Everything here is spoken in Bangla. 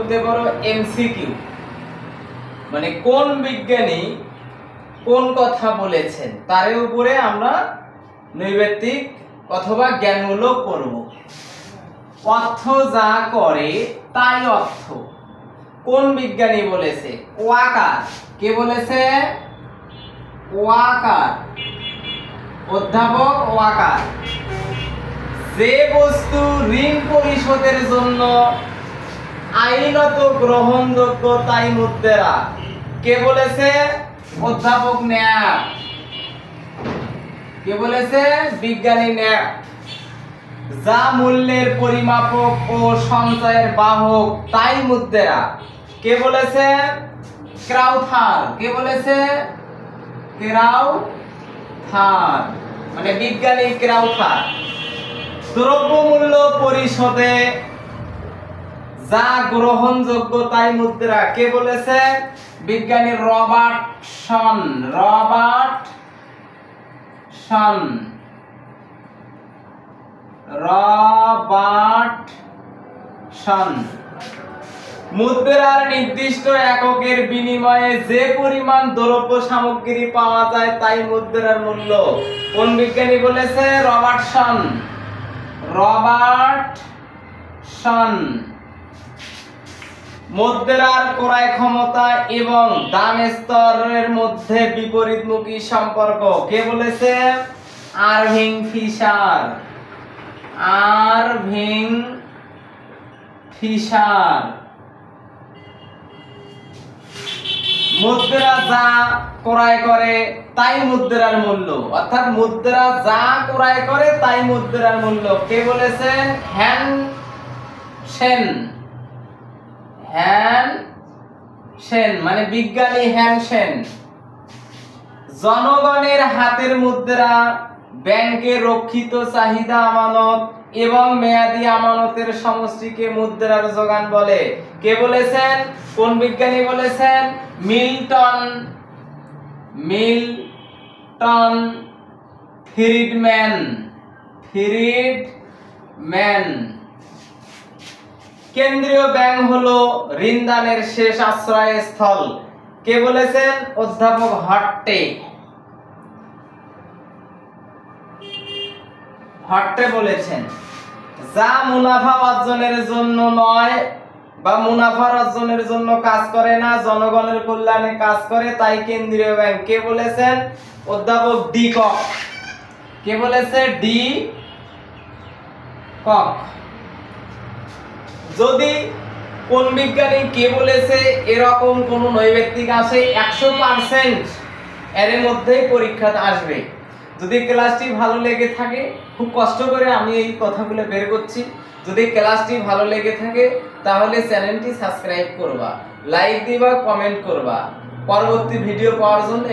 বলতে পারো এমসিকিউ, মানে কোন বিজ্ঞানী কোন কথা বলেছেন তার উপরে আমরা নৈর্ব্যক্তিক অথবা জ্ঞানমূলক করব। অর্থ যা করে তাই অর্থ, কোন বিজ্ঞানী বলেছে? ওয়াকার। কে বলেছে? ওয়াকার, অধ্যাপক ওয়াকার। যে বস্তু ঋণ পরিশোধের জন্য আইনত গ্রহণযোগ্য তাই মুদ্রা। কে বলেছে? অধ্যাপক ন্যাপ। কে বলেছে? বিজ্ঞানী ন্যাপ। যা মূল্যের পরিমাপক ও সঞ্চয়ের বাহক তাই মুদ্রা। কে বলেছে? ক্রাউথার। কে বলেছে? ক্রাউথার, মানে বিজ্ঞানী ক্রাউথার। দ্রব্যমূল্য পরিশোধে যা গ্রহণযোগ্য তাই মুদ্রা। কে বলেছে? বিজ্ঞানী রবার্টসন। রবার্টসন। মুদ্রার নির্দিষ্ট এককের বিনিময়ে যে পরিমাণ দ্রব্য সামগ্রী পাওয়া যায় তাই মুদ্রার মূল্য। কোন বিজ্ঞানী বলেছে? রবার্টসন। মুদ্রার ক্রয় ক্ষমতা এবং দাম স্তরের মধ্যে বিপরীতমুখী সম্পর্ক। কে বলেছে? Irving Fisher. মুদ্রা যা ক্রয় করে তাই মুদ্রার মূল্য, অর্থাৎ মুদ্রা যা ক্রয় করে তাই মুদ্রার মূল্য। কে বলেছেন? হ্যানসেন। মানে বিজ্ঞানী হ্যানসেন। জনগণের হাতের মুদ্রা ব্যাংকে রক্ষিত চাহিদা আমানত এবং মেয়াদি আমানতের সমষ্টিকে মুদ্রার যোগান বলে। কে বলেছেন? কোন বিজ্ঞানী বলেছেন? Milton Friedman. কেন্দ্রীয় ব্যাংক হলো ঋণদানের শেষ আশ্রয়স্থল। কে বলেছেন? অধ্যাপক হট্টে বলেছেন। যা মুনাফা অর্জনের জন্য নয় বা মুনাফার অর্জনের জন্য কাজ করে না, জনগণের কল্যাণে কাজ করে তাই কেন্দ্রীয় ব্যাংক। কে বলেছেন? অধ্যাপক ডি কক। কে বলেছে? De Kock. যদি কোন বিজ্ঞানী কে বলেছে এরকম কোন নৈর্ব্যক্তিক আসে 100% এর মধ্যেই পরীক্ষাতে আসবে। যদি ক্লাসটি ভালো লেগে থাকে, খুব কষ্ট করে আমি এই কথাগুলো বের করছি, যদি ক্লাসটি ভালো লেগে থাকে তাহলে চ্যানেলটি সাবস্ক্রাইব করবা, লাইক দিবা, কমেন্ট করবা। পরবর্তী ভিডিও পাওয়ার জন্য